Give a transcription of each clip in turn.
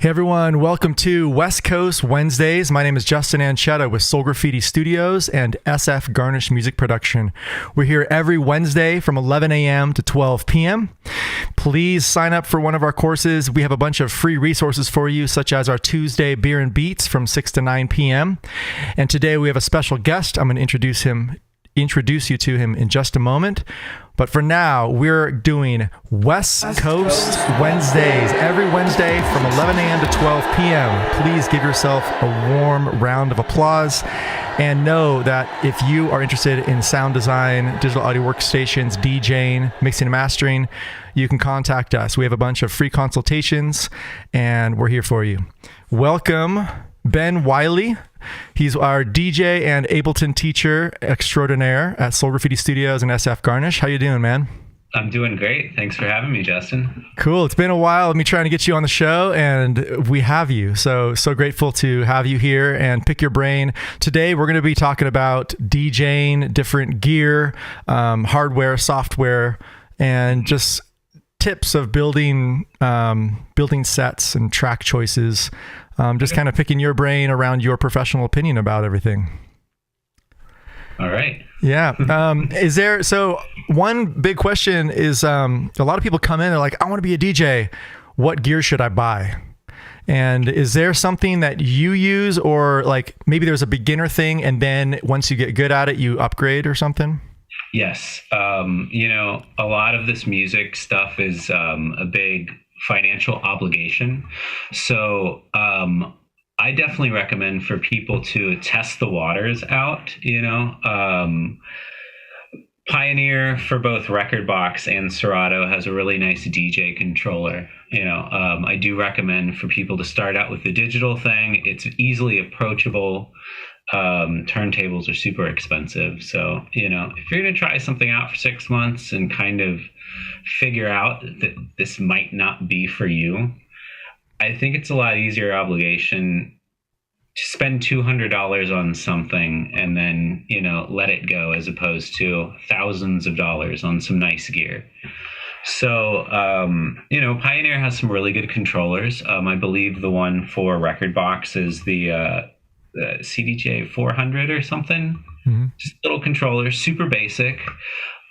Hey everyone, welcome to West Coast Wednesdays. My name is Justin Anchetta with Soul Graffiti Studios and SF Garnish Music Production. We're here every Wednesday from 11 a.m. to 12 p.m. Please sign up for one of our courses. We have a bunch of free resources for you, such as our Tuesday Beer and Beats from 6 to 9 p.m. And today we have a special guest. I'm going to introduce you to him in just a moment. But for now, we're doing West Coast Wednesdays every Wednesday from 11 a.m. to 12 p.m. Please give yourself a warm round of applause and know that if you are interested in sound design, digital audio workstations, DJing, mixing and mastering, you can contact us. We have a bunch of free consultations and we're here for you. Welcome, Ben Wiley. He's our DJ and Ableton teacher extraordinaire at Soul Graffiti Studios and SF Garnish. How you doing, man? I'm doing great. Thanks for having me, Justin. Cool. It's been a while. Me trying to get you on the show, and we have you. So grateful to have you here and pick your brain. Today, we're going to be talking about DJing, different gear, hardware, software, and just tips of building sets and track choices. Just kind of picking your brain around your professional opinion about everything. All right. Yeah. So one big question is, a lot of people come in, they're like, I want to be a DJ. What gear should I buy? And is there something that you use, or like maybe there's a beginner thing and then once you get good at it, you upgrade or something? Yes. A lot of this music stuff is a big financial obligation. So I definitely recommend for people to test the waters out, Pioneer for both Rekordbox and Serato has a really nice DJ controller. I do recommend for people to start out with the digital thing. It's easily approachable. Turntables are super expensive. So, if you're going to try something out for 6 months and kind of figure out that this might not be for you, I think it's a lot easier obligation to spend $200 on something and then, let it go, as opposed to thousands of dollars on some nice gear. So, Pioneer has some really good controllers. I believe the one for Rekordbox is the CDJ 400 or something. Mm-hmm. Just a little controller, super basic.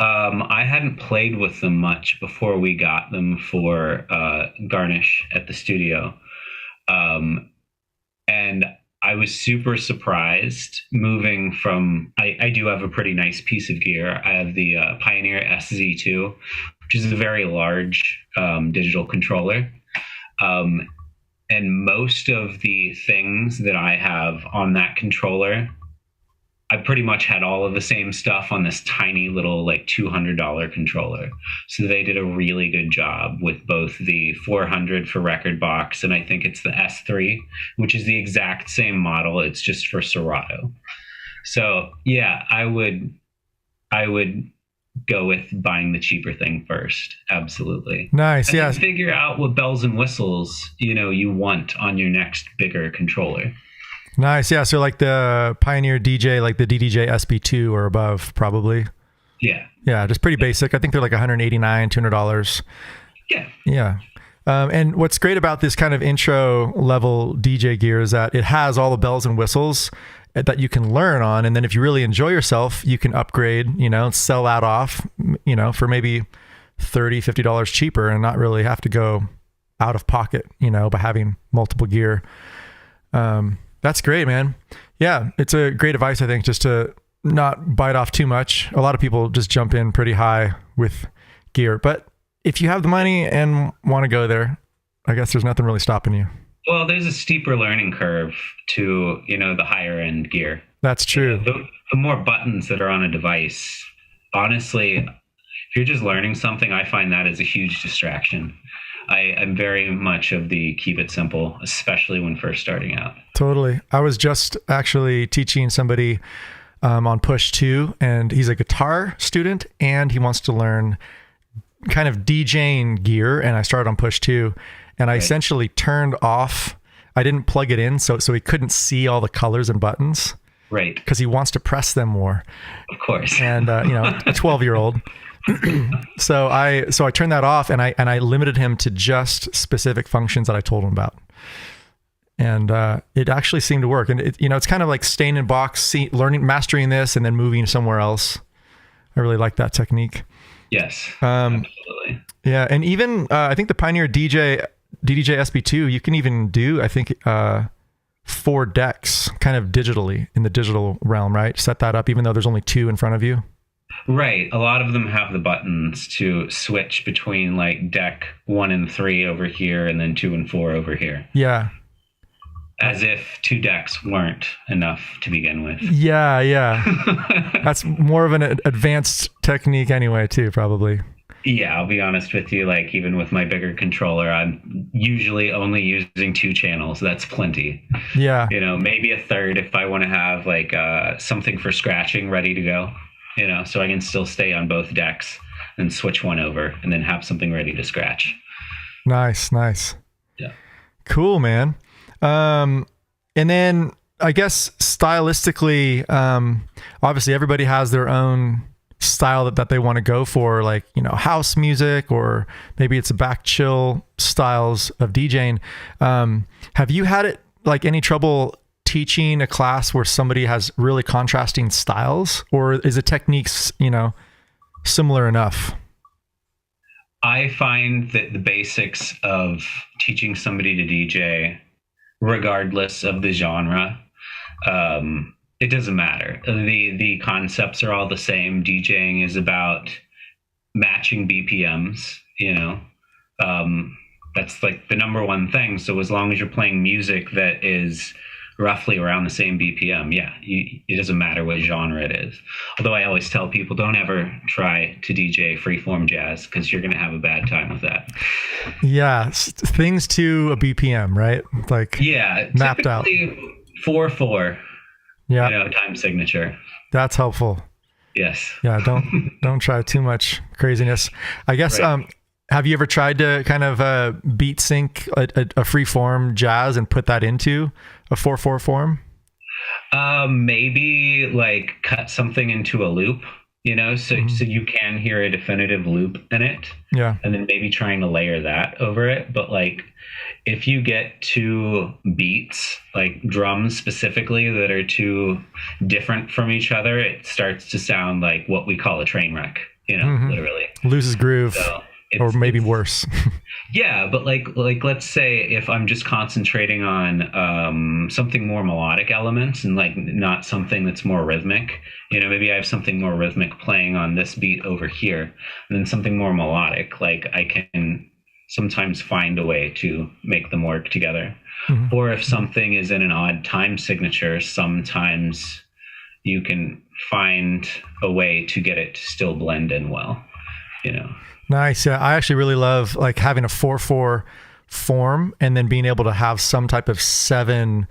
I hadn't played with them much before we got them for Garnish at the studio. And I was super surprised moving from, I do have a pretty nice piece of gear. I have the Pioneer SZ2, which is a very large digital controller. And most of the things that I have on that controller, I pretty much had all of the same stuff on this tiny little $200 controller. So they did a really good job with both the 400 for Rekordbox, and I think it's the S3, which is the exact same model. It's just for Serato. So yeah, I would go with buying the cheaper thing first. Absolutely. Nice. Yeah. Figure out what bells and whistles, you want on your next bigger controller. Nice. Yeah. So like the Pioneer DJ, like the DDJ SP2 or above, probably. Yeah. Yeah. Just pretty basic. I think they're like $189, $200. Yeah. Yeah. And what's great about this kind of intro level DJ gear is that it has all the bells and whistles that you can learn on. And then if you really enjoy yourself, you can upgrade, sell that off, for maybe $30, $50 cheaper and not really have to go out of pocket, by having multiple gear. That's great, man. Yeah. It's a great advice, I think, just to not bite off too much. A lot of people just jump in pretty high with gear, but if you have the money and want to go there, I guess there's nothing really stopping you. Well, there's a steeper learning curve to, the higher end gear. That's true. The more buttons that are on a device, honestly, if you're just learning something, I find that is a huge distraction. I'm very much of the keep it simple, especially when first starting out. Totally. I was just actually teaching somebody on Push 2, and he's a guitar student, and he wants to learn kind of DJing gear, and I started on Push 2. And I essentially turned off, I didn't plug it in so he couldn't see all the colors and buttons. Right. Because he wants to press them more. Of course. And, a 12-year-old. So I turned that off and I limited him to just specific functions that I told him about. And it actually seemed to work. And it's kind of like staying in box, learning, mastering this, and then moving somewhere else. I really like that technique. Yes, absolutely. Yeah, and even I think the Pioneer DDJ SB2, you can even do, I think, 4 decks kind of digitally in the digital realm, right? Set that up even though there's only 2 in front of you. Right. A lot of them have the buttons to switch between like deck 1 and 3 over here and then 2 and 4 over here. Yeah. As if 2 decks weren't enough to begin with. Yeah. That's more of an advanced technique anyway, too, probably. Yeah, I'll be honest with you. Like, even with my bigger controller, I'm usually only using 2 channels. That's plenty. Yeah. Maybe a third if I want to have like something for scratching ready to go, so I can still stay on both decks and switch one over and then have something ready to scratch. Nice. Yeah. Cool, man. And then I guess stylistically, obviously everybody has their own style that they want to go for, like, house music, or maybe it's a back chill styles of DJing. Have you had any trouble teaching a class where somebody has really contrasting styles, or is the techniques, similar enough? I find that the basics of teaching somebody to DJ, regardless of the genre, it doesn't matter. The concepts are all the same. DJing is about matching BPMs, that's like the number one thing. So as long as you're playing music that is roughly around the same BPM, it doesn't matter what genre it is. Although I always tell people, don't ever try to DJ freeform jazz, because you're going to have a bad time with that. Yeah, things to a BPM, right? Like, mapped out. 4/4. Yeah. Time signature. That's helpful. Yes. Yeah. Don't try too much craziness. I guess. Right. Have you ever tried to kind of beat sync a free form jazz and put that into a 4/4 form? Maybe like cut something into a loop, so you can hear a definitive loop in it. Yeah. And then maybe trying to layer that over it. But like, if you get 2 beats, like drums specifically, that are too different from each other, it starts to sound like what we call a train wreck, literally. Loses groove, or maybe worse. Yeah, but like let's say if I'm just concentrating on something more melodic elements and like not something that's more rhythmic, maybe I have something more rhythmic playing on this beat over here, and then something more melodic, like I can sometimes find a way to make them work together. Mm-hmm. Or if something is in an odd time signature, sometimes you can find a way to get it to still blend in well, Nice. Yeah, I actually really love like having a 4/4 form and then being able to have some type of 7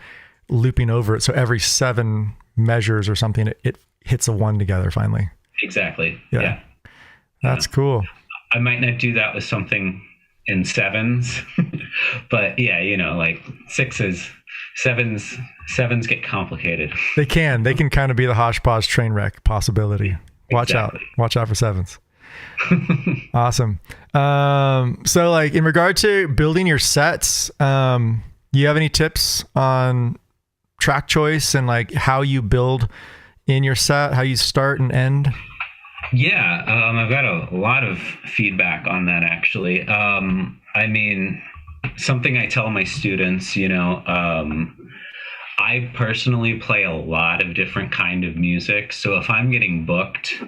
looping over it. So every 7 measures or something, it hits a 1 together finally. Exactly. Yeah. That's cool. I might not do that with something in 7s, but like 6s, 7s get complicated. They can kind of be the hodgepodge train wreck possibility. Watch out for 7s. Awesome. So like in regard to building your sets, you have any tips on track choice and like how you build in your set, how you start and end? Yeah, I've got a lot of feedback on that, actually. I mean, something I tell my students, I personally play a lot of different kind of music. So if I'm getting booked,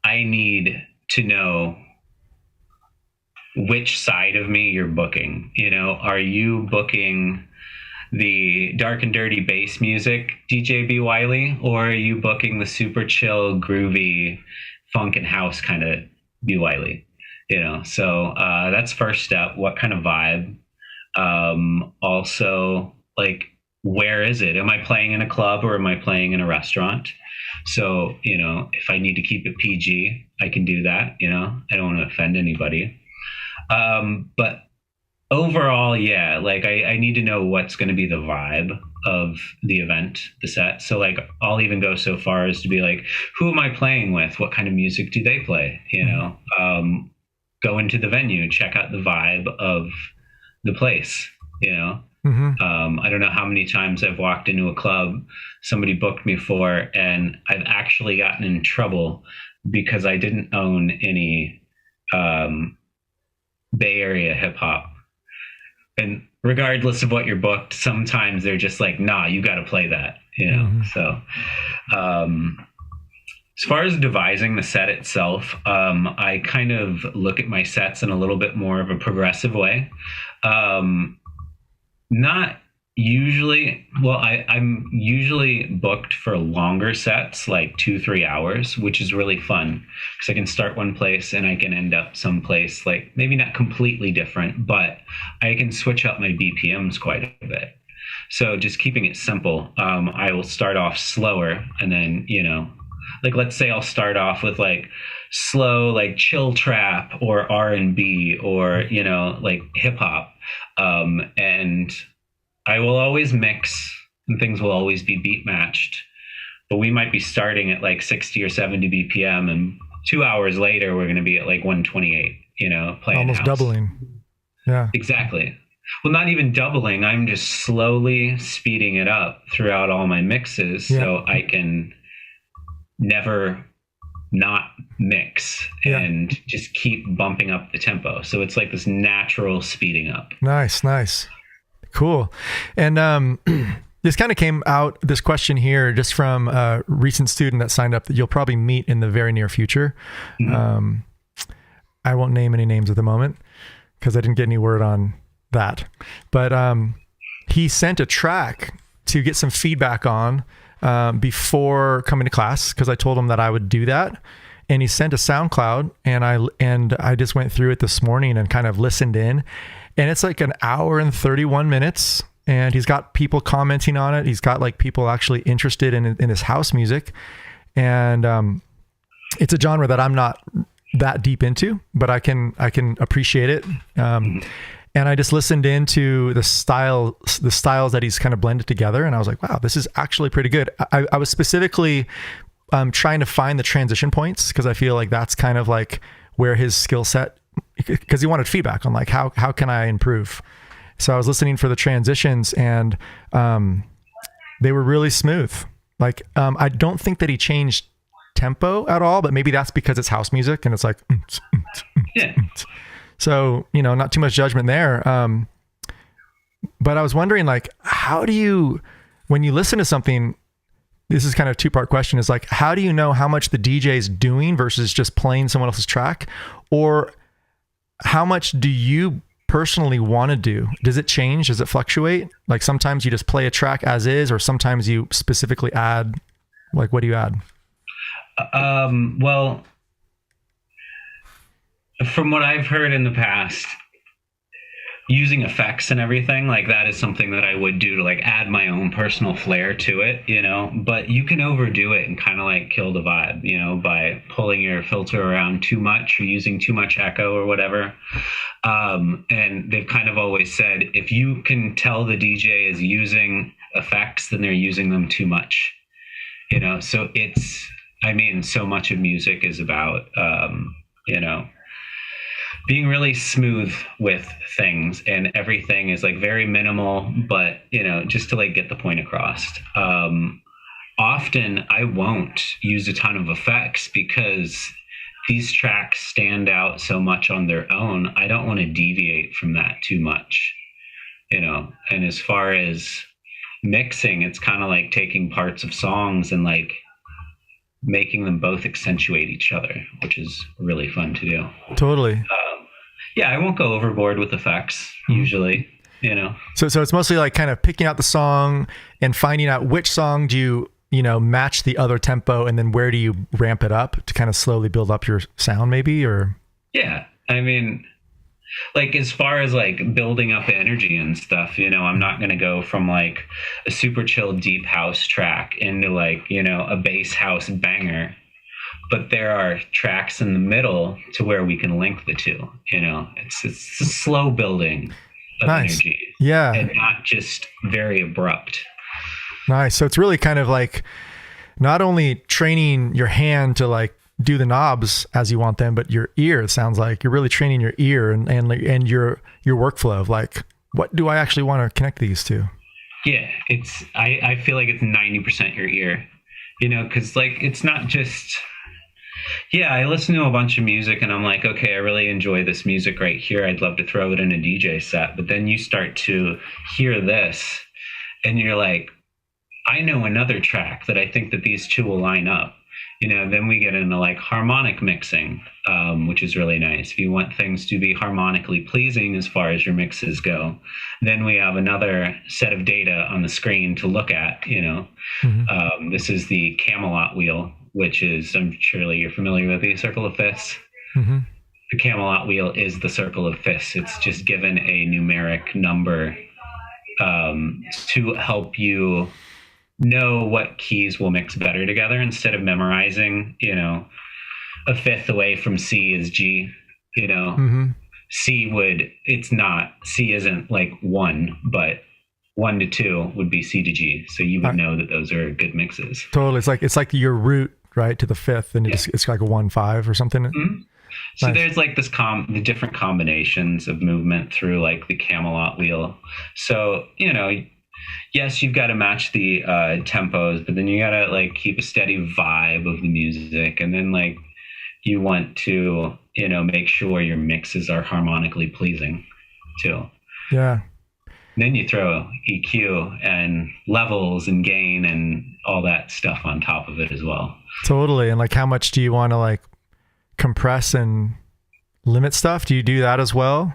I need to know which side of me you're booking. Are you booking the dark and dirty bass music, DJ B. Wiley, or are you booking the super chill, groovy, funk and house kind of B. Wiley? So that's first step. What kind of vibe? Also, like, where is it? Am I playing in a club or am I playing in a restaurant? So, if I need to keep it PG, I can do that. I don't want to offend anybody. But overall, like I need to know what's going to be the vibe of the event, the set. So like, I'll even go so far as to be like, who am I playing with? What kind of music do they play? Go into the venue, check out the vibe of the place, I don't know how many times I've walked into a club somebody booked me for, and I've actually gotten in trouble because I didn't own any Bay Area hip hop. And regardless of what you're booked, sometimes they're just like, nah, you got to play that, So as far as devising the set itself, I kind of look at my sets in a little bit more of a progressive way. Not usually, well, I'm usually booked for longer sets, like 2-3 hours, which is really fun because I can start one place and I can end up someplace like maybe not completely different, but I can switch up my BPMs quite a bit. So just keeping it simple, I will start off slower and then, like let's say I'll start off with like slow, like chill trap or R&B or, like hip hop. And I will always mix and things will always be beat matched, but we might be starting at like 60 or 70 BPM and 2 hours later, we're going to be at like 128, playing almost house. Doubling. Yeah, exactly. Well, not even doubling. I'm just slowly speeding it up throughout all my mixes so I can never not mix and just keep bumping up the tempo. So it's like this natural speeding up. Nice. Cool. And this kind of came out, this question here, just from a recent student that signed up that you'll probably meet in the very near future. I won't name any names at the moment because I didn't get any word on that. But he sent a track to get some feedback on before coming to class because I told him that I would do that. And he sent a SoundCloud and I just went through it this morning and kind of listened in. And it's like an hour and 31 minutes. And he's got people commenting on it. He's got like people actually interested in his house music. And it's a genre that I'm not that deep into, but I can appreciate it. And I just listened into the styles that he's kind of blended together. And I was like, wow, this is actually pretty good. I was specifically trying to find the transition points because I feel like that's kind of like where his skill set, because he wanted feedback on like, how can I improve? So I was listening for the transitions and they were really smooth. Like, I don't think that he changed tempo at all, but maybe that's because it's house music and it's like, yeah. So, not too much judgment there. But I was wondering, like, how do you, when you listen to something, this is kind of a two-part question, is like, how do you know how much the DJ is doing versus just playing someone else's track? Or how much do you personally want to do? Does it change? Does it fluctuate? Like sometimes you just play a track as is, or sometimes you specifically add, like, what do you add? Well, from what I've heard in the past, using effects and everything like that is something that I would do to like add my own personal flair to it, but you can overdo it and kind of like kill the vibe, by pulling your filter around too much or using too much echo or whatever. And they've kind of always said, if you can tell the DJ is using effects, then they're using them too much, so so much of music is about, being really smooth with things, and everything is like very minimal, but just to like get the point across. Often I won't use a ton of effects because these tracks stand out so much on their own. I don't want to deviate from that too much, and as far as mixing, it's kind of like taking parts of songs and like making them both accentuate each other, which is really fun to do. Totally. I won't go overboard with effects usually, So it's mostly like kind of picking out the song and finding out which song do you match the other tempo, and then where do you ramp it up to kind of slowly build up your sound maybe, or? Yeah. Like as far as like building up energy and stuff, I'm not going to go from like a super chill deep house track into like, a bass house banger. But there are tracks in the middle to where we can link the two, it's a slow building of energy. Yeah. And not just very abrupt. Nice. So it's really kind of like not only training your hand to like do the knobs as you want them, but your ear, it sounds like you're really training your ear and your workflow of like what do I actually want to connect these to? Yeah, I feel like it's 90% your ear, because like it's not just, yeah, I listen to a bunch of music and I'm like, okay, I really enjoy this music right here. I'd love to throw it in a DJ set. But then you start to hear this and you're like, I know another track that I think that these two will line up. Then we get into like harmonic mixing, which is really nice. If you want things to be harmonically pleasing as far as your mixes go, then we have another set of data on the screen to look at. This is the Camelot Wheel, which is, I'm surely you're familiar with the circle of fifths. Mm-hmm. The Camelot Wheel is the circle of fifths. It's just given a numeric number to help you know what keys will mix better together instead of memorizing, a fifth away from C is G, Mm-hmm. C isn't like 1, but 1 to 2 would be C to G. So you would know that those are good mixes. Totally. It's like your root, right, to the fifth, and it's like a 1-5 or something. Mm-hmm. So Nice. there's like the different combinations of movement through like the Camelot Wheel. So, yes, you've got to match the tempos, but then you got to like keep a steady vibe of the music. And then like you want to, make sure your mixes are harmonically pleasing too. Yeah. Then you throw EQ and levels and gain and all that stuff on top of it as well. Totally. And like, how much do you want to like compress and limit stuff? Do you do that as well?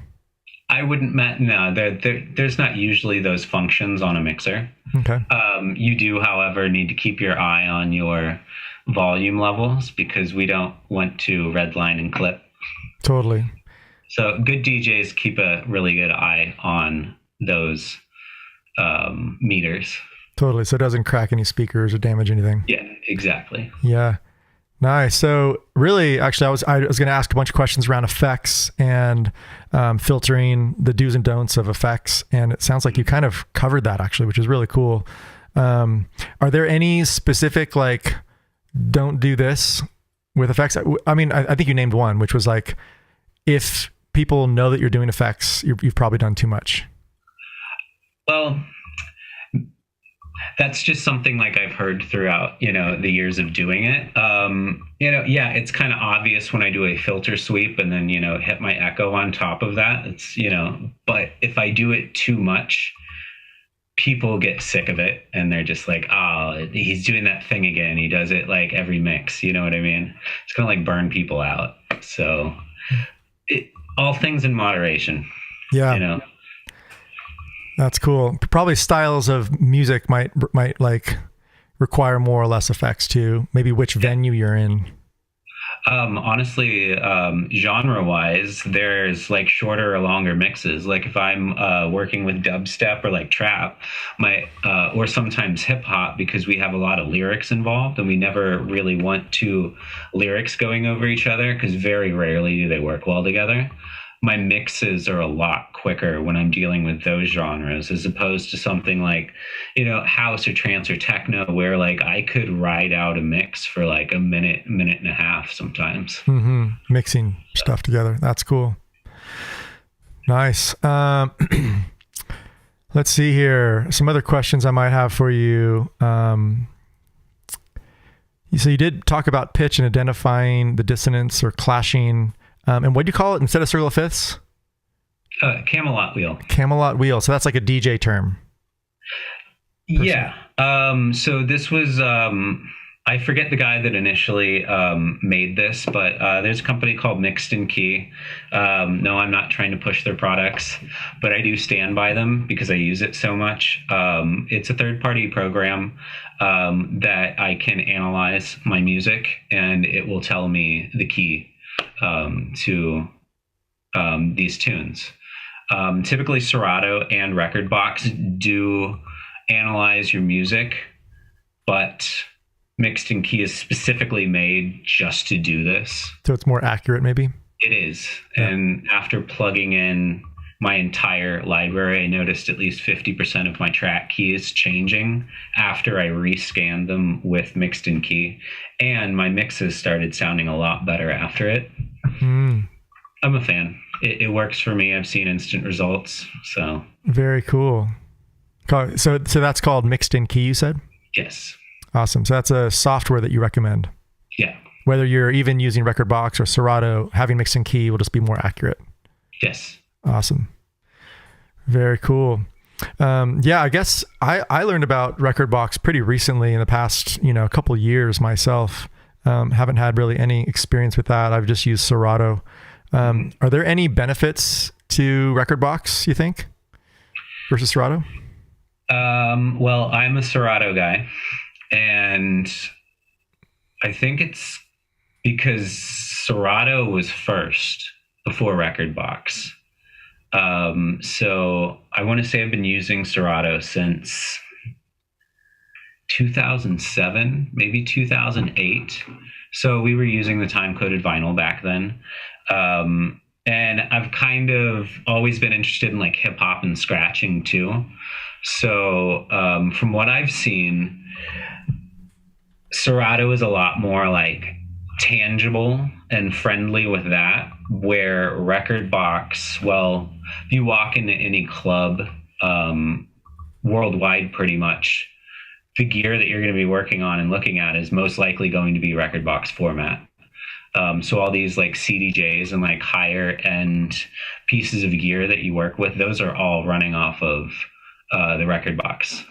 I wouldn't, no, there's not usually those functions on a mixer. Okay. You do, however, need to keep your eye on your volume levels because we don't want to redline and clip. Totally. So good DJs keep a really good eye on those meters. Totally. So it doesn't crack any speakers or damage anything. Yeah, exactly. Yeah. Nice. So really, actually, I was going to ask a bunch of questions around effects and filtering, the do's and don'ts of effects. And it sounds like you kind of covered that actually, which is really cool. Are there any specific, like, don't do this with effects? I mean, I think you named one, which was like, if people know that you're doing effects, you've probably done too much. Well, that's just something like I've heard throughout, the years of doing it. Yeah, it's kind of obvious when I do a filter sweep and then, hit my echo on top of that. It's, but if I do it too much, people get sick of it and they're just like, oh, he's doing that thing again. He does it like every mix. You know what I mean? It's going to like burn people out. So all things in moderation. Yeah. That's cool. Probably styles of music might like require more or less effects too. Maybe which venue you're in. Honestly, genre-wise, there's like shorter or longer mixes. Like if I'm working with dubstep or like trap, or sometimes hip hop, because we have a lot of lyrics involved, and we never really want two lyrics going over each other because very rarely do they work well together. My mixes are a lot quicker when I'm dealing with those genres as opposed to something like, house or trance or techno, where like I could ride out a mix for like a minute and a half sometimes. Mm-hmm. Mixing stuff together. That's cool. Nice. Let's see here. Some other questions I might have for you. So you did talk about pitch and identifying the dissonance or clashing. And what do you call it instead of circle of fifths? Camelot Wheel. Camelot Wheel. So that's like a DJ term. Yeah. So this was, I forget the guy that initially made this, but there's a company called Mixed and Key. No, I'm not trying to push their products, but I do stand by them because I use it so much. It's a third-party program that I can analyze my music, and it will tell me the key to these tunes. Typically Serato and Rekordbox do analyze your music, but Mixed and Key is specifically made just to do this. So it's more accurate maybe? It is. Yeah. And after plugging in my entire library, I noticed at least 50% of my track keys changing after I rescanned them with Mixed and Key. And my mixes started sounding a lot better after it. I'm a fan. it works for me. I've seen instant results. So Very cool. So that's called Mixed in Key, you said? yes. Awesome. So that's a software that you recommend. Yeah. Whether you're even using Rekordbox or Serato, having Mixed in Key will just be more accurate. Yes. Awesome. Very cool. Yeah, I guess I learned about Rekordbox pretty recently in the past, couple of years myself. Haven't had really any experience with that. I've just used Serato. Are there any benefits to Rekordbox, you think, versus Serato? Well, I'm a Serato guy, and I think it's because Serato was first before Rekordbox. So I want to say I've been using Serato since 2007, maybe 2008. So we were using the time-coded vinyl back then. And I've kind of always been interested in like hip hop and scratching too. So from what I've seen, Serato is a lot more like tangible and friendly with that, where Rekordbox, well, if you walk into any club worldwide pretty much, the gear that you're going to be working on and looking at is most likely going to be Rekordbox format. So all these like CDJs and like higher end pieces of gear that you work with, those are all running off of the Rekordbox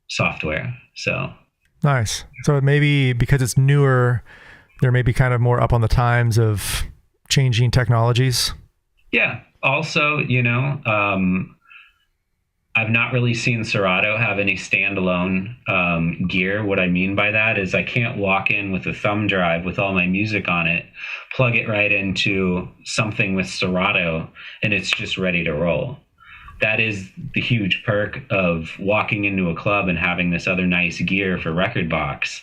software. So nice. So maybe because it's newer, they're maybe kind of more up on the times of changing technologies. Yeah. Also, I've not really seen Serato have any standalone gear. What I mean by that is I can't walk in with a thumb drive with all my music on it, plug it right into something with Serato, and it's just ready to roll. That is the huge perk of walking into a club and having this other nice gear for Rekordbox.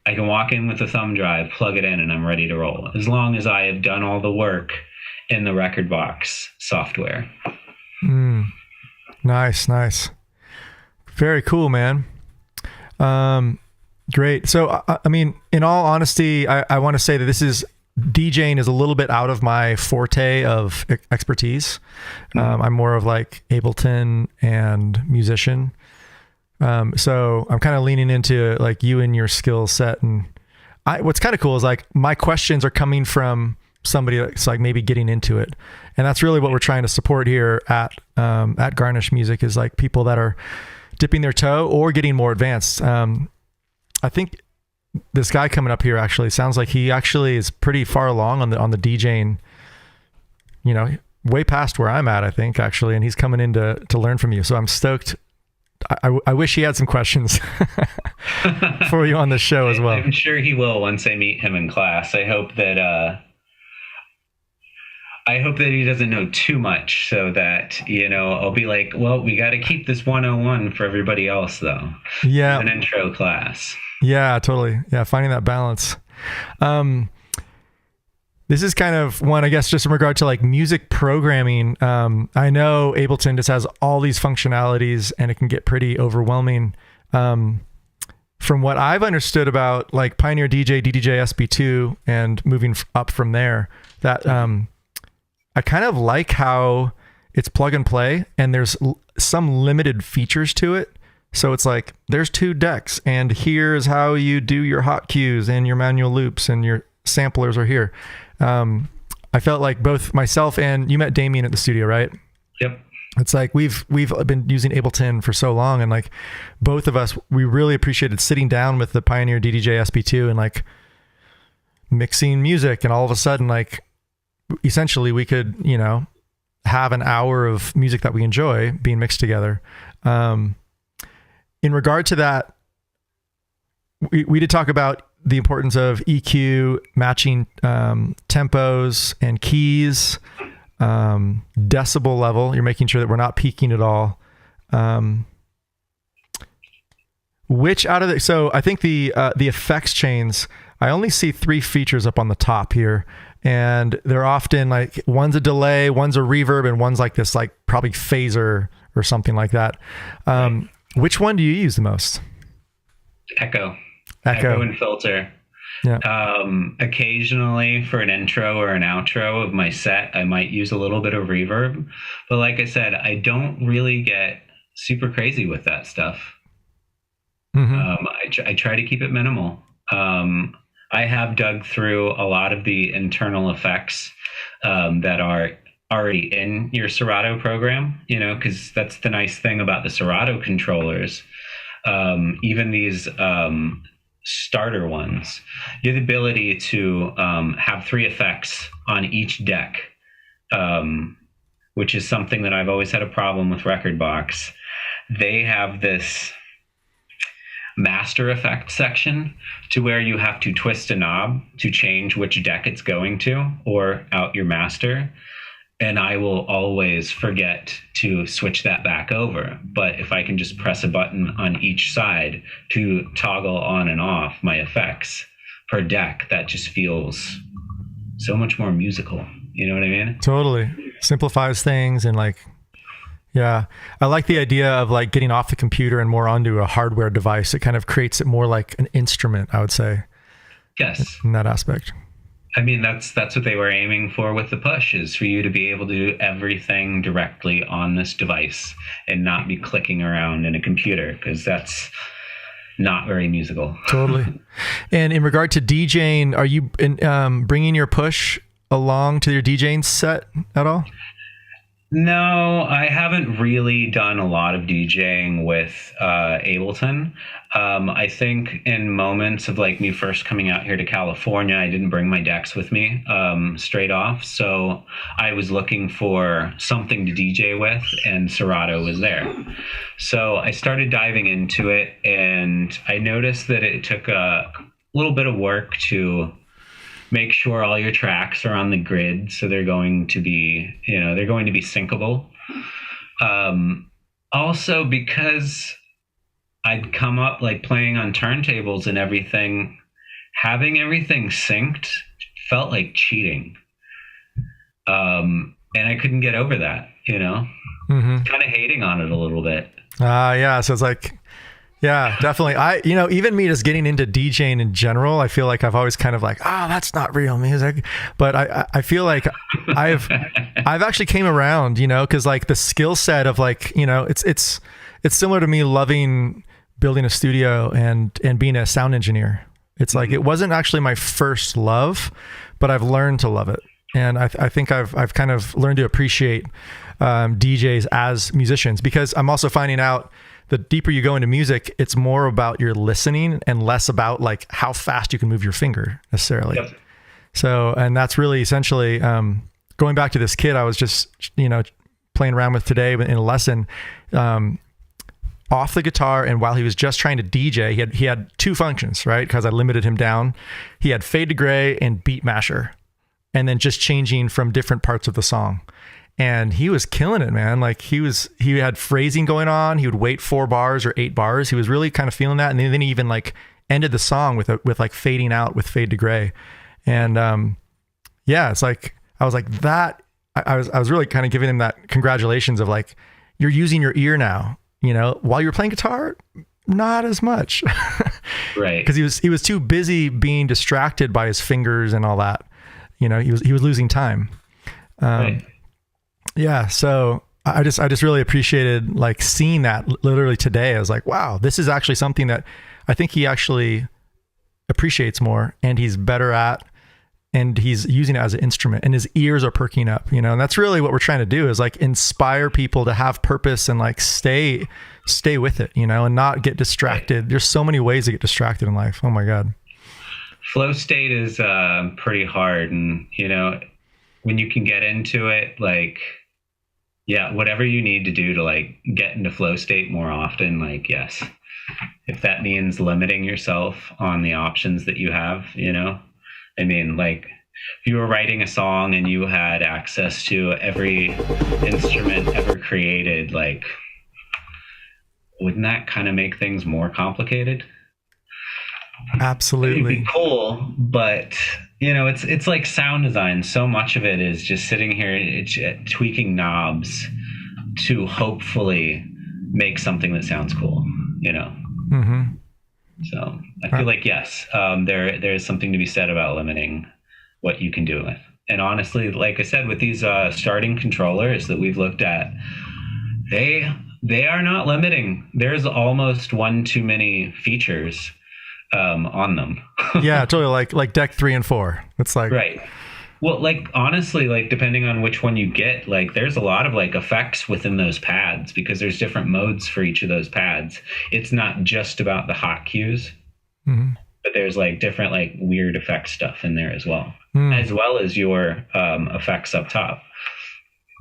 I can walk in with a thumb drive, plug it in, and I'm ready to roll, as long as I have done all the work in the Rekordbox software. Nice. Very cool, man. Great. So, I mean, in all honesty, I want to say that DJing is a little bit out of my forte of expertise. I'm more of like Ableton and musician. So I'm kind of leaning into like you and your skill set. And what's kind of cool is like my questions are coming from somebody that's like maybe getting into it. And that's really what we're trying to support here at Garnish Music, is like people that are dipping their toe or getting more advanced. I think this guy coming up here actually sounds like he actually is pretty far along on the DJing, way past where I'm at, I think, actually. And he's coming in to learn from you. So I'm stoked. I wish he had some questions for you on the show as well. I'm sure he will once I meet him in class. I hope that he doesn't know too much, so that, I'll be like, well, we got to keep this 101 for everybody else, though. Yeah. It's an intro class. Yeah, totally. Yeah, finding that balance. This is kind of one, I guess, just in regard to like music programming. I know Ableton just has all these functionalities and it can get pretty overwhelming. From what I've understood about like Pioneer DJ, DDJ SP2, and moving up from there, that I kind of like how it's plug and play and there's some limited features to it. So it's like, there's 2 decks and here's how you do your hot cues and your manual loops and your samplers are here. I felt like both myself and you met Damien at the studio, right? Yep. It's like we've been using Ableton for so long, and like both of us, we really appreciated sitting down with the Pioneer DDJ SP2 and like mixing music, and all of a sudden, like essentially we could, have an hour of music that we enjoy being mixed together. In regard to that, we did talk about the importance of EQ, matching tempos and keys, decibel level. You're making sure that we're not peaking at all. So I think the effects chains, I only see 3 features up on the top here, and they're often like, one's a delay, one's a reverb, and one's like this, like probably phaser or something like that. Which one do you use the most? Echo and filter. Yeah. Occasionally for an intro or an outro of my set, I might use a little bit of reverb. But like I said, I don't really get super crazy with that stuff. Mm-hmm. I try to keep it minimal. I have dug through a lot of the internal effects that are already in your Serato program, because that's the nice thing about the Serato controllers. Even these starter ones, you have the ability to have 3 effects on each deck, which is something that I've always had a problem with Rekordbox. They have this master effect section to where you have to twist a knob to change which deck it's going to, or out your master. And I will always forget to switch that back over. But if I can just press a button on each side to toggle on and off my effects per deck, that just feels so much more musical. You know what I mean? Totally. Simplifies things. And like, yeah, I like the idea of like getting off the computer and more onto a hardware device. It kind of creates it more like an instrument, I would say. Yes. In that aspect. I mean, that's what they were aiming for with the push, is for you to be able to do everything directly on this device and not be clicking around in a computer, because that's not very musical. Totally. And in regard to DJing, are you bringing your push along to your DJing set at all? No, I haven't really done a lot of DJing with Ableton. I think in moments of like me first coming out here to California, I didn't bring my decks with me straight off. So I was looking for something to DJ with, and Serato was there. So I started diving into it, and I noticed that it took a little bit of work to make sure all your tracks are on the grid, so they're going to be syncable. Also, because I'd come up like playing on turntables and everything, having everything synced felt like cheating. And I couldn't get over that, kind of hating on it a little bit. Yeah. So it's like, yeah, definitely. Even me just getting into DJing in general, I feel like I've always kind of like, that's not real music. But I feel like I've actually came around, because like the skill set of like, it's similar to me loving building a studio and being a sound engineer. It's like, it wasn't actually my first love, but I've learned to love it. And I think I've kind of learned to appreciate DJs as musicians, because I'm also finding out the deeper you go into music, it's more about your listening and less about like how fast you can move your finger necessarily. Yep. So, and that's really essentially going back to this kid I was just, playing around with today in a lesson, off the guitar. And while he was just trying to DJ, he had 2 functions, right? Because I limited him down. He had fade to gray and beat masher, and then just changing from different parts of the song. And he was killing it, man. Like he had phrasing going on. He would wait 4 bars or 8 bars. He was really kind of feeling that. And then he even like ended the song with like fading out with fade to gray. And it's like, I was like that. I was really kind of giving him that congratulations of like, you're using your ear now, while you're playing guitar, not as much. Right. Cause he was too busy being distracted by his fingers and all that. He was losing time. Right. Yeah. So I just really appreciated like seeing that literally today. I was like, wow, this is actually something that I think he actually appreciates more, and he's better at, and he's using it as an instrument, and his ears are perking up, and that's really what we're trying to do, is like inspire people to have purpose and like stay with it, and not get distracted. There's so many ways to get distracted in life. Oh my God. Flow state is pretty hard. And, when you can get into it, like, yeah, whatever you need to do to like get into flow state more often, like, yes, if that means limiting yourself on the options that you have, I mean, like if you were writing a song and you had access to every instrument ever created, like, wouldn't that kind of make things more complicated? Absolutely. It'd be cool, but it's like sound design. So much of it is just sitting here tweaking knobs to hopefully make something that sounds cool, Mm-hmm. So I feel like, yes, there's something to be said about limiting what you can do with. And honestly, like I said, with these starting controllers that we've looked at, they are not limiting. There's almost one too many features on them. Yeah, totally. Like deck 3 and 4. It's like, right. Well, like, honestly, like, depending on which one you get, like, there's a lot of like effects within those pads because there's different modes for each of those pads. It's not just about the hotkeys, but there's like different like weird effect stuff in there as well as your effects up top.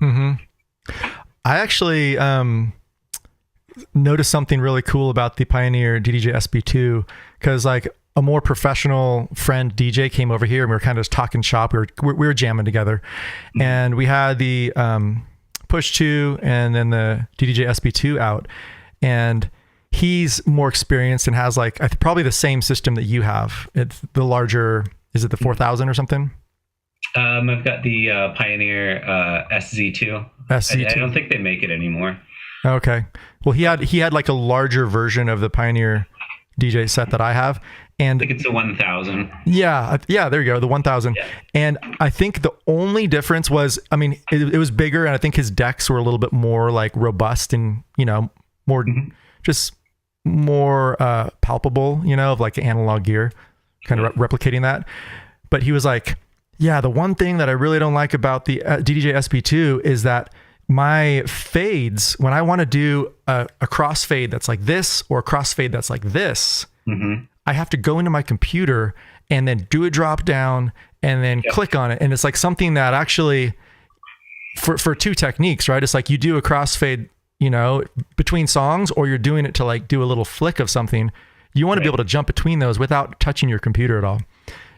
I actually noticed something really cool about the Pioneer DDJ SB2 because like a more professional friend DJ came over here and we were kind of just talking shop. We were jamming together, and we had the Push 2 and then the DDJ SB2 out, and he's more experienced and has like probably the same system that you have. It's the larger. Is it the 4000 or something? I've got the Pioneer SZ2. I don't think they make it anymore. Okay. Well, he had like a larger version of the Pioneer DJ set that I have. And I think it's the 1000. Yeah, there you go, the 1000. Yeah. And I think the only difference was, I mean, it was bigger, and I think his decks were a little bit more like robust and, you know, more just more palpable, you know, of like analog gear, kind of replicating that. But he was like, yeah, the one thing that I really don't like about the DDJ SB2 is that my fades, when I want to do a crossfade that's like this or a crossfade that's like this, I have to go into my computer and then do a drop down and then click on it. And it's like something that actually for two techniques, right? It's like you do a crossfade, you know, between songs, or you're doing it to like do a little flick of something. You want to be able to jump between those without touching your computer at all.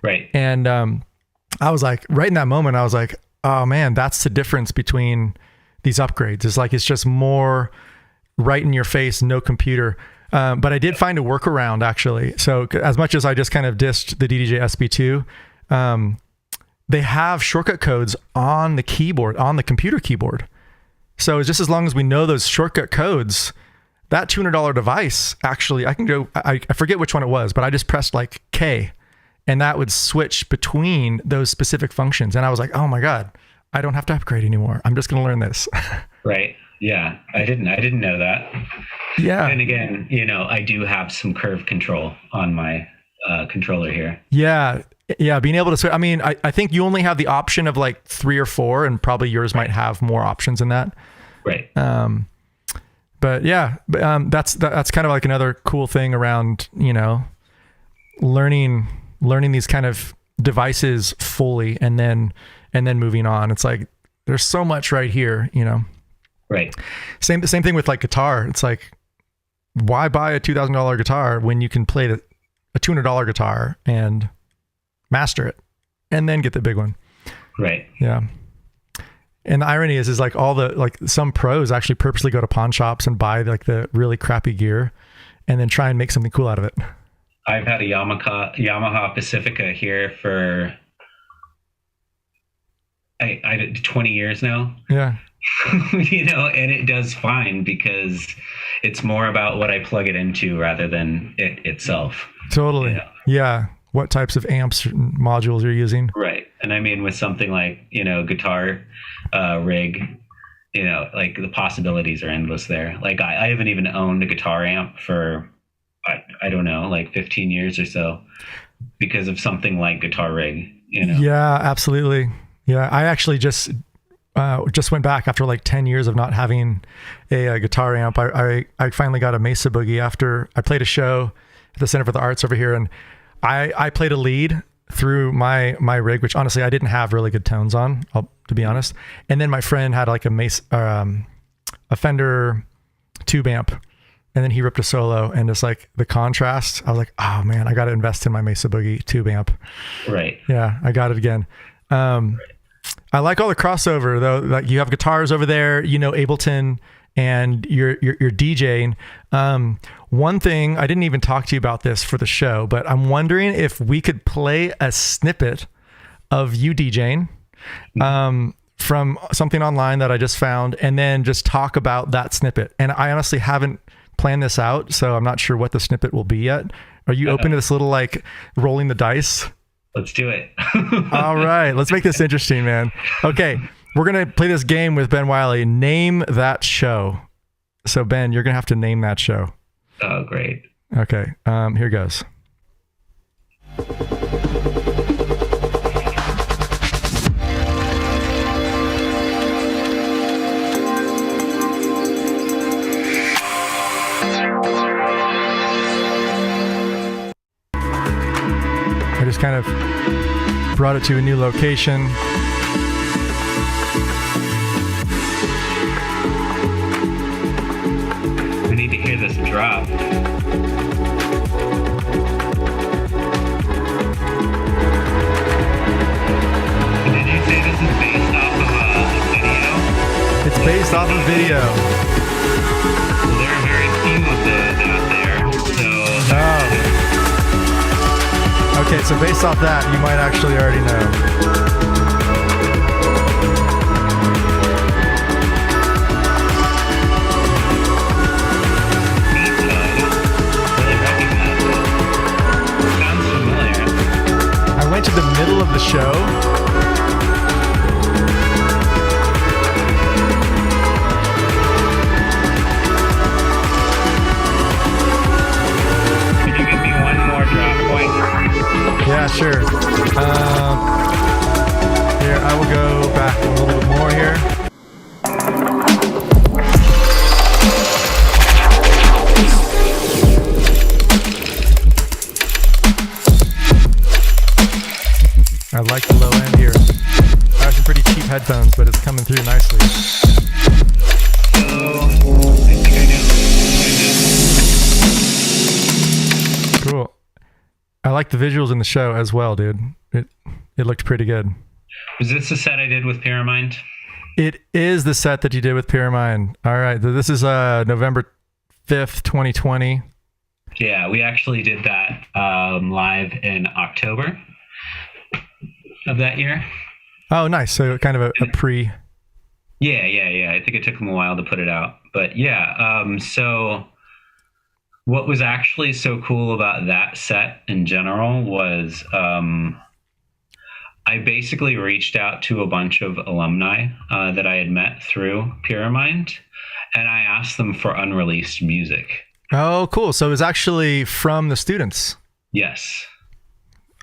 Right. And I was like, right in that moment, I was like, oh man, that's the difference between these upgrades. It's like, it's just more right in your face, no computer. But I did find a workaround actually. So as much as I just kind of dissed the DDJ SB2, they have shortcut codes on the keyboard, on the computer keyboard. So just as long as we know those shortcut codes, that $200 device, actually, I can go, I forget which one it was, but I just pressed like K, and that would switch between those specific functions. And I was like, oh my God, I don't have to upgrade anymore. I'm just going to learn this. Right. Yeah. I didn't know that. Yeah. And again, you know, I do have some curve control on my controller here. Yeah. Yeah. Being able to switch. I mean, I think you only have the option of like 3 or 4, and probably yours might have more options than that. Right. But yeah, that's kind of like another cool thing around, you know, learning these kind of devices fully and then moving on. It's like, there's so much right here, you know? Right. Same thing with like guitar. It's like, why buy a $2,000 guitar when you can play a $200 guitar and master it and then get the big one? Right. Yeah. And the irony is like all the, like some pros actually purposely go to pawn shops and buy like the really crappy gear and then try and make something cool out of it. I've had a Yamaha Pacifica here for 20 years now. Yeah. You know, and it does fine because it's more about what I plug it into rather than it itself. Totally. You know? Yeah. What types of amps and modules you're using. Right. And I mean, with something like, you know, guitar rig, you know, like the possibilities are endless there. Like I haven't even owned a guitar amp for, I don't know, like 15 years or so because of something like guitar rig, you know? Yeah, absolutely. Yeah. I actually just went back after like 10 years of not having a guitar amp. I finally got a Mesa Boogie after I played a show at the Center for the Arts over here. And I played a lead through my rig, which honestly I didn't have really good tones on, to be honest. And then my friend had like a Fender tube amp, and then he ripped a solo, and it's like the contrast. I was like, oh man, I got to invest in my Mesa Boogie tube amp. Right. Yeah, I got it again. I like all the crossover though. Like you have guitars over there, you know, Ableton, and you're DJing. One thing, I didn't even talk to you about this for the show, but I'm wondering if we could play a snippet of you DJing from something online that I just found, and then just talk about that snippet. And I honestly haven't plan this out, so I'm not sure what the snippet will be yet. Are you open to this little like rolling the dice? Let's do it. All right, let's make this interesting, man. Okay, we're gonna play this game with Ben Wiley. Name that show. So Ben, you're gonna have to name that show. Oh, great. Okay, here goes. I just kind of brought it to a new location. We need to hear this drop. Did you say this is based off of a video? It's based off of video. Well, there are very few of those out there, so... Oh. Okay, so based off that, you might actually already know. I went to the middle of the show. Could you give me one more drop point? Yeah, sure. Here, I will go back a little bit more here. I like the low end here. I have some pretty cheap headphones, but it's coming through nicely. I think I know. Cool. I like the visuals in the show as well, dude. It looked pretty good. Was this the set I did with Pyramid? It is the set that you did with Pyramid. All right. This is November 5th, 2020. Yeah, we actually did that live in October of that year. Oh, nice. So kind of a pre. Yeah. I think it took them a while to put it out. But yeah, so what was actually so cool about that set in general was I basically reached out to a bunch of alumni that I had met through Pyramid, and I asked them for unreleased music. Oh, cool. So it was actually from the students. Yes.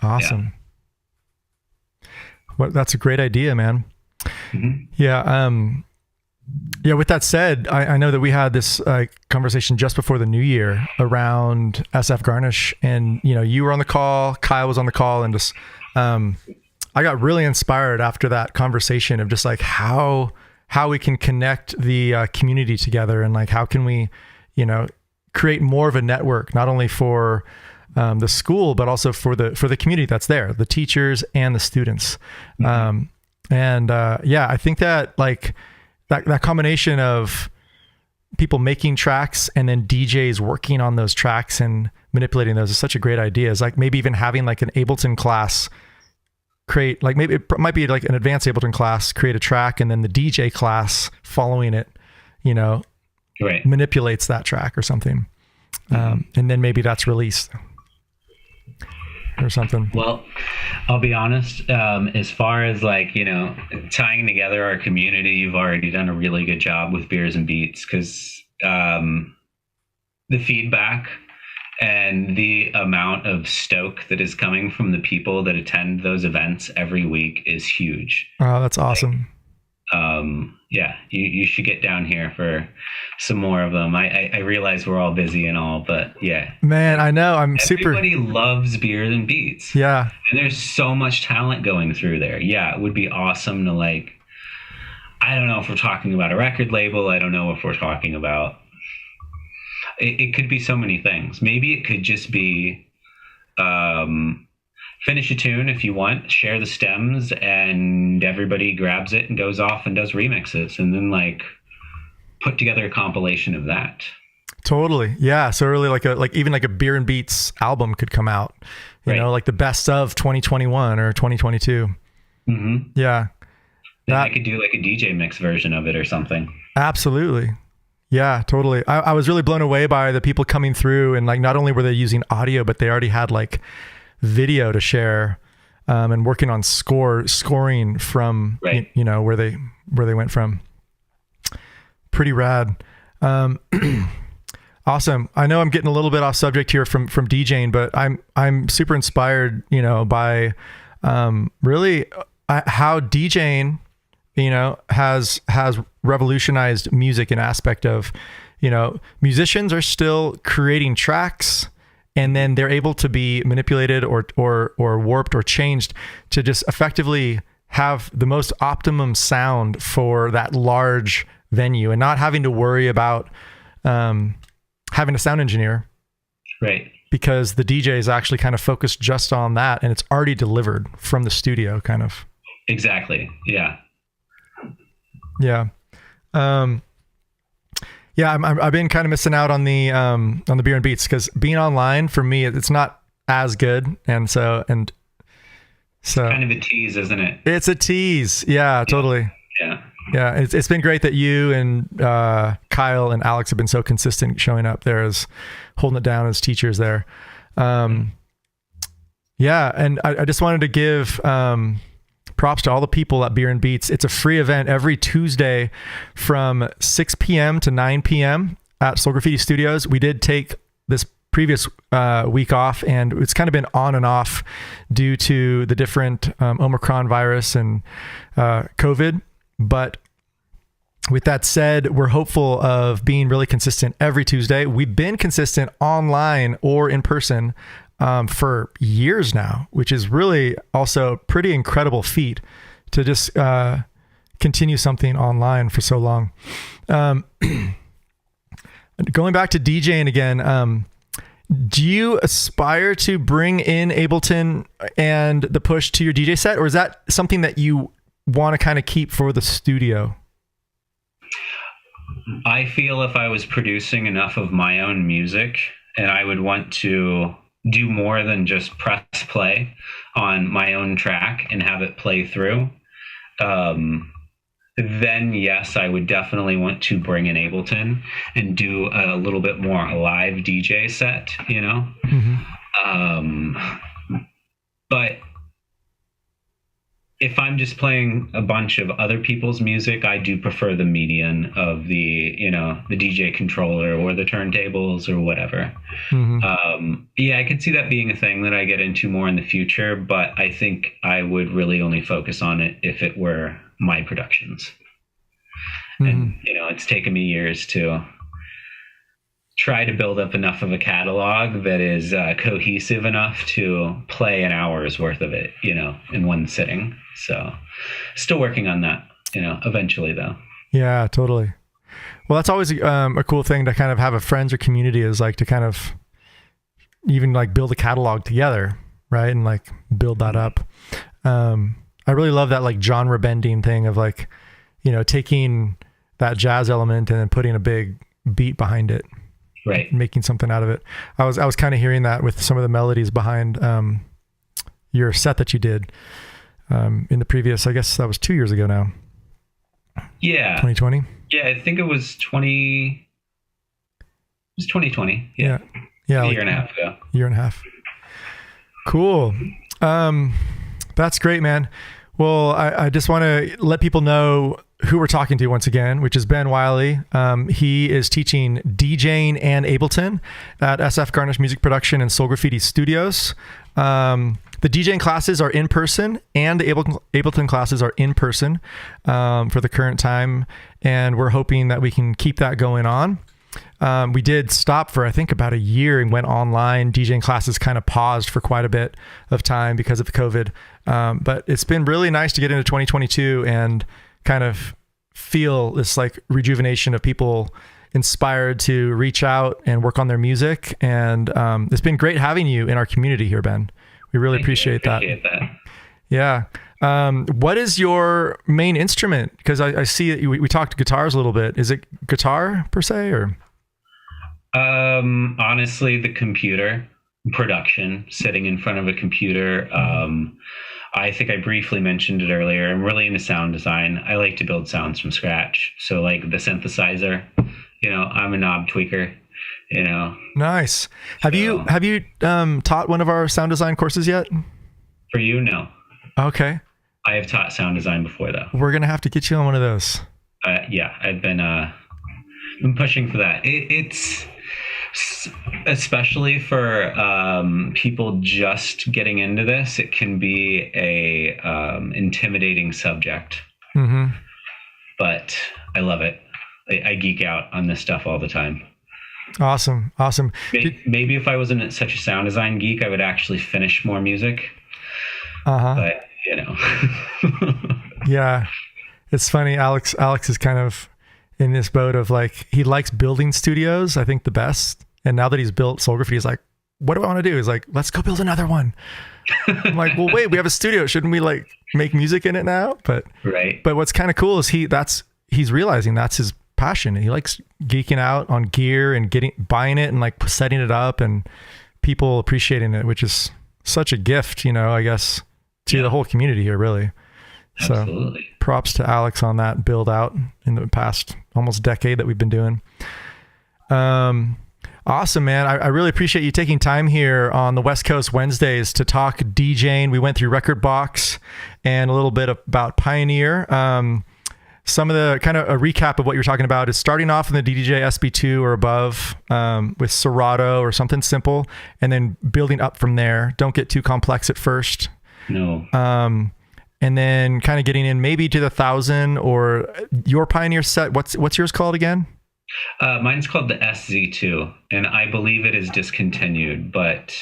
Awesome. Well, that's a great idea, man. Mm-hmm. Yeah. Yeah. With that said, I know that we had this conversation just before the new year around SF Garnish, and you were on the call, Kyle was on the call, and just I got really inspired after that conversation of just like how we can connect the community together, and like how can we create more of a network, not only for the school, but also for the community that's there, the teachers and the students. Mm-hmm. I think that like that combination of people making tracks and then DJs working on those tracks and manipulating those is such a great idea. It's like maybe even having like an Ableton class create, like maybe it might be like an advanced Ableton class, create a track, and then the DJ class following it, right, manipulates that track or something. And then maybe that's released or something. Well, I'll be honest, as far as like, tying together our community, you've already done a really good job with Beers and Beats, because the feedback and the amount of stoke that is coming from the people that attend those events every week is huge. Oh, that's awesome. Yeah, you should get down here for some more of them. I realize we're all busy and all, but yeah. Man, I know. Everybody loves Beers and Beats. Yeah. And there's so much talent going through there. Yeah, it would be awesome to like, I don't know if we're talking about a record label. I don't know if we're talking about, it could be so many things. Maybe it could just be, finish a tune if you want, share the stems, and everybody grabs it and goes off and does remixes, and then like put together a compilation of that. Totally. Yeah. So really like even a Beer and Beats album could come out, you know, like the best of 2021 or 2022. Mm-hmm. Yeah. Then I could do like a DJ mix version of it or something. Absolutely. Yeah, totally. I was really blown away by the people coming through, and like not only were they using audio, but they already had like video to share, and working on scoring from Right. you know where they went from. Pretty rad. Awesome. I know I'm getting a little bit off subject here from DJing, but I'm super inspired, you know, by really how DJing, you know, has revolutionized music, an aspect of, you know, musicians are still creating tracks, and then they're able to be manipulated or warped or changed to just effectively have the most optimum sound for that large venue, and not having to worry about having a sound engineer. Right. Because the DJ is actually kind of focused just on that, and it's already delivered from the studio, kind of. Exactly. Yeah. Yeah. Yeah, I've been kind of missing out on the beer and beats, because being online for me, it's not as good. And so kind of a tease, isn't it? It's a tease. Yeah, totally. Yeah. Yeah. It's been great that you and Kyle and Alex have been so consistent showing up there as holding it down as teachers there. Yeah. And I just wanted to give props to all the people at Beer and Beats. It's a free event every Tuesday from 6 p.m. to 9 p.m. at Soul Graffiti Studios. We did take this previous week off, and it's kind of been on and off due to the different Omicron virus and COVID. But with that said, we're hopeful of being really consistent every Tuesday. We've been consistent online or in person for years now, which is really also a pretty incredible feat to just continue something online for so long. Going back to DJing again, do you aspire to bring in Ableton and the push to your DJ set, or is that something that you want to kind of keep for the studio? I feel if I was producing enough of my own music, and I would want to do more than just press play on my own track and have it play through, then yes, I would definitely want to bring in Ableton and do a little bit more live DJ set, you know? But if I'm just playing a bunch of other people's music, I do prefer the median of the, you know, the DJ controller or the turntables or whatever. Yeah, I could see that being a thing that I get into more in the future, but I think I would really only focus on it if it were my productions. And, you know, it's taken me years to try to build up enough of a catalog that is cohesive enough to play an hour's worth of it, you know, in one sitting. So still working on that, you know, eventually though. Yeah, totally. Well, that's always a cool thing to kind of have a friends or community, is like to kind of even like build a catalog together, right? And like build that up. I really love that like genre bending thing of like, you know, taking that jazz element and then putting a big beat behind it. Right. Making something out of it. I was kind of hearing that with some of the melodies behind your set that you did in the previous, I guess that was 2 years ago now. Yeah. 2020. Yeah, I think it was 2020. Yeah. Yeah. A like year and a half ago. Year and a half. Cool. That's great, man. Well, I just want to let people know who we're talking to once again, which is Ben Wiley. He is teaching DJing and Ableton at SF Garnish Music Production and Soul Graffiti Studios. The DJing classes are in person, and the Ableton classes are in person for the current time, and we're hoping that we can keep that going on. We did stop for, I think, about a year and went online. DJing classes kind of paused for quite a bit of time because of COVID. But it's been really nice to get into 2022 and kind of feel this like rejuvenation of people inspired to reach out and work on their music. And it's been great having you in our community here, Ben. We really appreciate that. Yeah. What is your main instrument? Because I see that we talked guitars a little bit. Is it guitar per se, or? Honestly, the computer production, sitting in front of a computer. I think I briefly mentioned it earlier. I'm really into sound design. I like to build sounds from scratch. So like the synthesizer, I'm a knob tweaker, Nice. Have you taught one of our sound design courses yet? For you, no. Okay. I have taught sound design before, though. We're gonna have to get you on one of those. Yeah, I've been pushing for that. It's especially for people just getting into this. It can be a intimidating subject, but I love it. I geek out on this stuff all the time. Awesome. Maybe if I wasn't such a sound design geek, I would actually finish more music. But Yeah, it's funny. Alex is kind of in this boat of like, he likes building studios, I think, the best. And now that he's built Soul Graffiti, he's like, what do I want to do? He's like, let's go build another one. I'm like, well, wait, we have a studio. Shouldn't we like make music in it now? But what's kind of cool is he's realizing that's his passion. He likes geeking out on gear and buying it and like setting it up and people appreciating it, which is such a gift, I guess, to the whole community here, really. Absolutely. So props to Alex on that build out in the past almost decade that we've been doing. Awesome, man. I really appreciate you taking time here on the West Coast Wednesdays to talk DJing. We went through Record Box and a little bit about Pioneer. Some of the kind of a recap of what you're talking about is starting off in the DDJ SB2 or above with Serato or something simple, and then building up from there. Don't get too complex at first. No. And then kind of getting in maybe to the 1000 or your Pioneer set. What's yours called again? Mine's called the SZ2, and I believe it is discontinued, but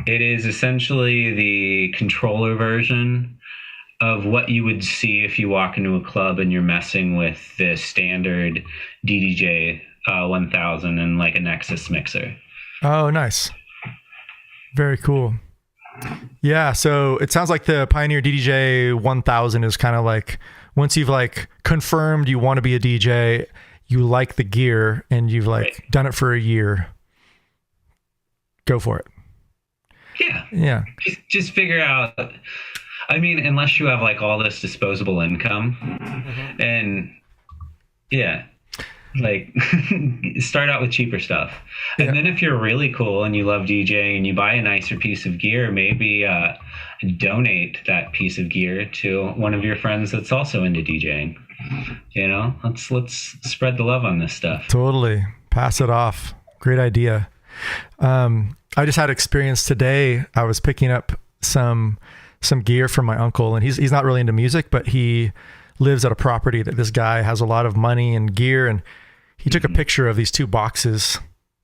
it is essentially the controller version of what you would see if you walk into a club and you're messing with the standard DDJ 1000 and like a Nexus mixer. Oh, nice. Very cool. Yeah, so it sounds like the Pioneer DDJ 1000 is kind of like, once you've like confirmed you want to be a DJ, you like the gear, and you've like done it for a year, go for it. Yeah. Just figure out, I mean, unless you have like all this disposable income, and like start out with cheaper stuff. And then if you're really cool and you love DJing and you buy a nicer piece of gear, maybe donate that piece of gear to one of your friends that's also into DJing. Let's spread the love on this stuff. Totally. Pass it off. Great idea. I just had experience today. I was picking up some gear from my uncle, and he's not really into music, but he lives at a property that this guy has a lot of money and gear, and he took a picture of these two boxes.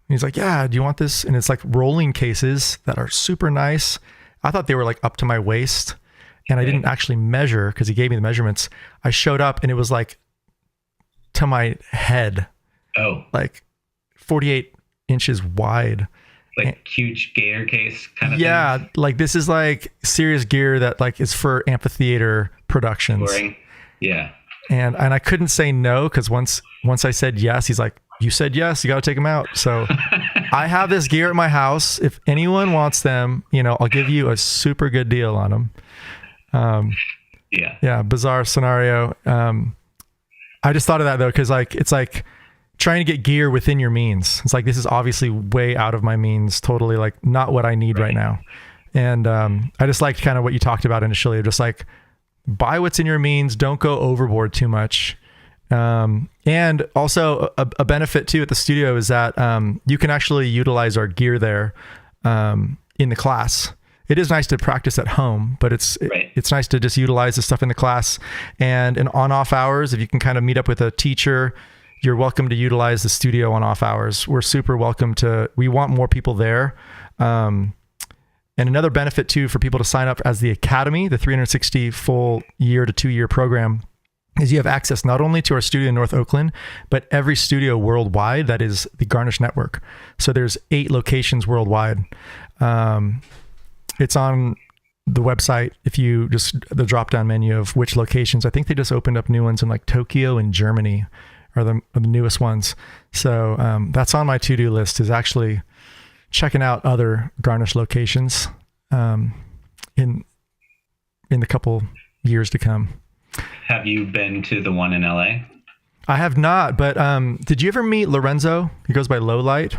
He's like, yeah, do you want this? And it's like rolling cases that are super nice. I thought they were like up to my waist, and I didn't actually measure because he gave me the measurements. I showed up and it was like to my head. Oh. Like 48 inches wide. Like huge gator case kind of thing. thing? Like this is like serious gear that like is for amphitheater productions. Touring. Yeah. And I couldn't say no, because once I said yes, he's like, you said yes, you got to take them out. So I have this gear at my house. If anyone wants them, I'll give you a super good deal on them. Yeah. Bizarre scenario. I just thought of that though, because like it's like trying to get gear within your means. It's like, this is obviously way out of my means, totally like not what I need right now. And I just liked kind of what you talked about initially, just like buy what's in your means, don't go overboard too much. And also a benefit too at the studio is that you can actually utilize our gear there in the class. It is nice to practice at home, but it's nice to just utilize the stuff in the class. And in on-off hours, if you can kind of meet up with a teacher, you're welcome to utilize the studio on off hours. We're super welcome we want more people there. And another benefit too for people to sign up as the Academy, the 360 full year to 2 year program, is you have access not only to our studio in North Oakland, but every studio worldwide that is the Garnish network. So there's 8 locations worldwide. It's on the website. If you just the drop down menu of which locations, I think they just opened up new ones in like Tokyo and Germany are the newest ones. So that's on my to-do list, is actually checking out other Garnish locations in the couple years to come. Have you been to the one in LA? I have not, but did you ever meet Lorenzo? He goes by Lowlight.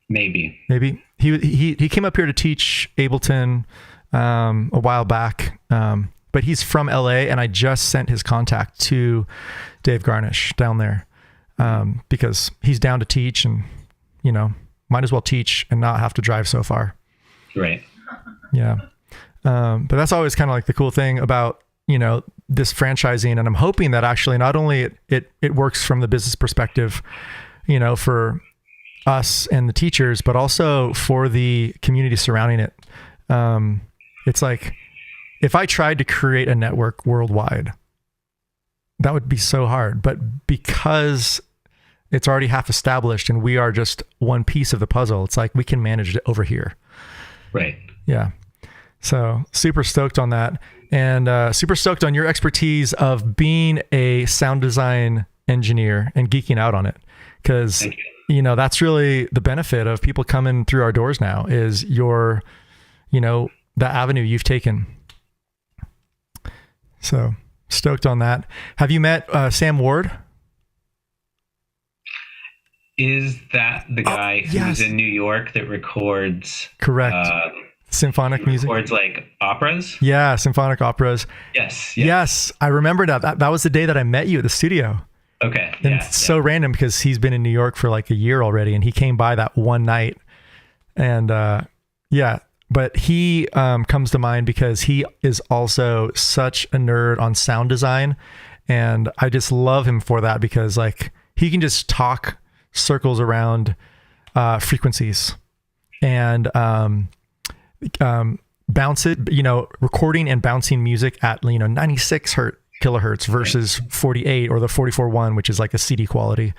Maybe. He came up here to teach Ableton a while back, but he's from LA, and I just sent his contact to Dave Garnish down there because he's down to teach, and might as well teach and not have to drive so far. Right. Yeah. But that's always kind of like the cool thing about this franchising, and I'm hoping that actually not only it works from the business perspective, for us and the teachers, but also for the community surrounding it. It's like, if I tried to create a network worldwide, that would be so hard. But because it's already half established and we are just one piece of the puzzle, it's like we can manage it over here. Right. Yeah. So super stoked on that, and super stoked on your expertise of being a sound design engineer and geeking out on it. Because, that's really the benefit of people coming through our doors now is the avenue you've taken. So stoked on that. Have you met Sam Ward? Is that the guy who's in New York that records? Correct. Symphonic music. Records like operas? Yeah, symphonic operas. Yes. I remember that was the day that I met you at the studio. Okay. And it's so random because he's been in New York for like a year already, and he came by that one night. And but he comes to mind because he is also such a nerd on sound design, and I just love him for that because like he can just talk circles around frequencies and bounce it, recording and bouncing music at 96 kilohertz versus 48 or the 44.1, which is like a CD quality.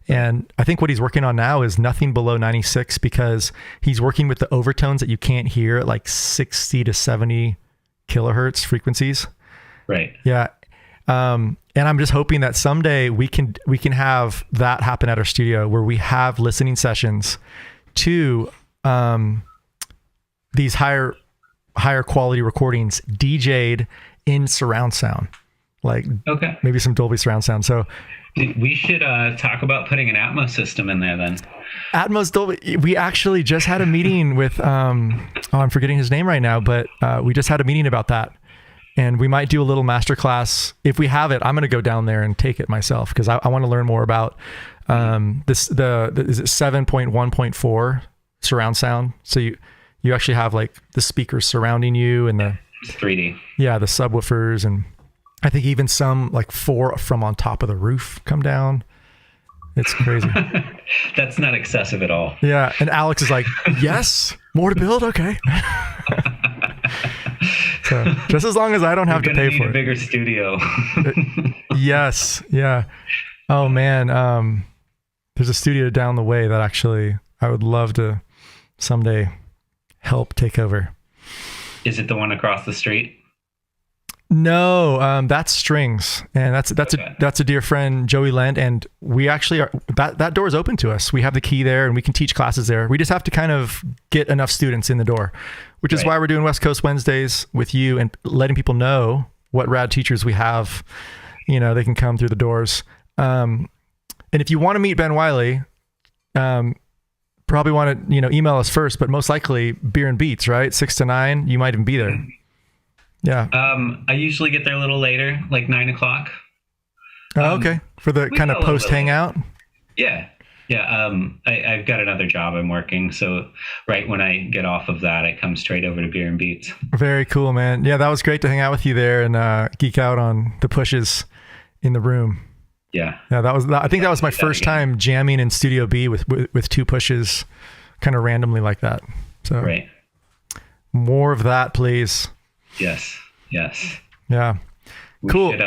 And I think what he's working on now is nothing below 96 because he's working with the overtones that you can't hear at like 60 to 70 kilohertz frequencies. Right. Yeah. And I'm just hoping that someday we can have that happen at our studio where we have listening sessions to these higher quality recordings DJ'd in surround sound, like maybe some Dolby surround sound. So we should talk about putting an Atmos system in there then. Atmos Dolby. We actually just had a meeting with I'm forgetting his name right now, but we just had a meeting about that. And we might do a little masterclass. If we have it, I'm going to go down there and take it myself because I want to learn more about is it 7.1.4 surround sound. So you actually have like the speakers surrounding you and the 3D. Yeah, the subwoofers, and I think even some like 4 from on top of the roof come down. It's crazy. That's not excessive at all. Yeah, and Alex is like, yes, more to build. Okay. So just as long as I don't have to pay for it. A bigger studio. Yes. Yeah. Oh man. There's a studio down the way that actually I would love to someday help take over. Is it the one across the street? No, that's Strings, and that's a dear friend, Joey Lent, and we actually are that door is open to us. We have the key there, and we can teach classes there. We just have to kind of get enough students in the door, which is why we're doing West Coast Wednesdays with you and letting people know what rad teachers we have. They can come through the doors. And if you want to meet Ben Wiley, probably want to email us first, but most likely Beer and Beats, right? 6 to 9. You might even be there. Yeah. I usually get there a little later, like 9 o'clock. Oh, okay. For the kind of post hangout. Yeah. Yeah. I've got another job I'm working. So right when I get off of that, I come straight over to Beer and Beats. Very cool, man. Yeah. That was great to hang out with you there and geek out on the pushes in the room. Yeah. Yeah. I think that was my first time jamming in Studio B with 2 pushes kind of randomly like that. So right. More of that, please. Yes. Yeah. Cool.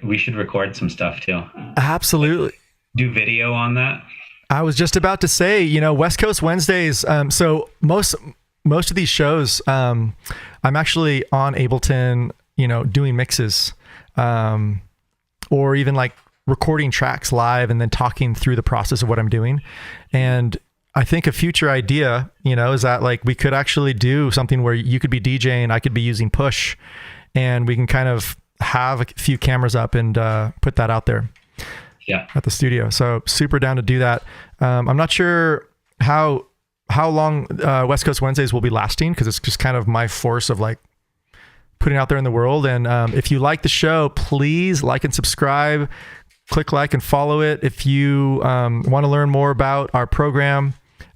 We should record some stuff too. Absolutely. Do video on that. I was just about to say, West Coast Wednesdays. So most of these shows, I'm actually on Ableton, doing mixes, or even like recording tracks live and then talking through the process of what I'm doing. And I think a future idea, is that like we could actually do something where you could be DJing, I could be using push, and we can kind of have a few cameras up and put that out there. Yeah. at the studio. So super down to do that. I'm not sure how long West Coast Wednesdays will be lasting, because it's just kind of my force of like putting out there in the world. And if you like the show, please like and subscribe, click like and follow it. If you want to learn more about our program,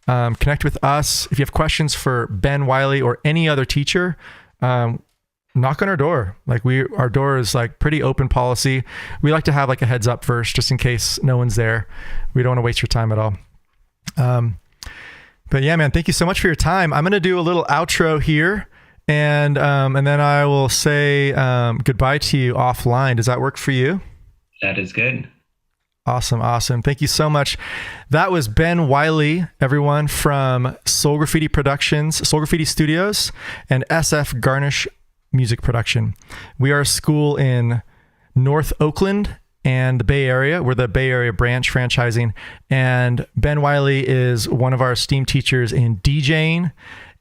connect with us. If you have questions for Ben Wiley or any other teacher, knock on our door. Like our door is like pretty open policy. We like to have like a heads up first, just in case no one's there. We don't want to waste your time at all. But yeah, man, thank you so much for your time. I'm going to do a little outro here, and then I will say goodbye to you offline. Does that work for you? That is good. Awesome. Thank you so much. That was Ben Wiley, everyone, from Soul Graffiti Productions, Soul Graffiti Studios, and SF Garnish Music Production. We are a school in North Oakland and the Bay Area. We're the Bay Area branch franchising. And Ben Wiley is one of our esteemed teachers in DJing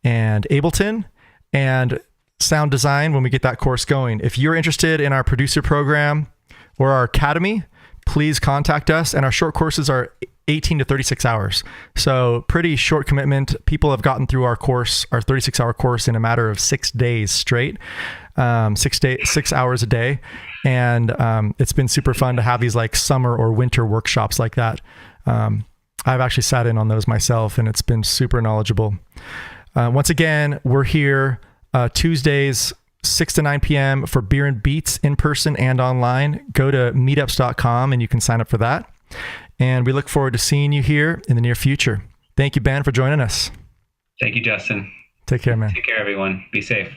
and Ableton and sound design when we get that course going. If you're interested in our producer program or our academy, please contact us. And our short courses are 18 to 36 hours. So pretty short commitment. People have gotten through our course, our 36-hour course, in a matter of 6 days straight, 6 hours a day. And it's been super fun to have these like summer or winter workshops like that. I've actually sat in on those myself, and it's been super knowledgeable. Once again, we're here Tuesdays, 6 to 9 p.m. for Beer and Beats in person and online. Go to meetups.com and you can sign up for that. And we look forward to seeing you here in the near future. Thank you, Ben, for joining us. Thank you, Justin. Take care, man. Take care, everyone. Be safe.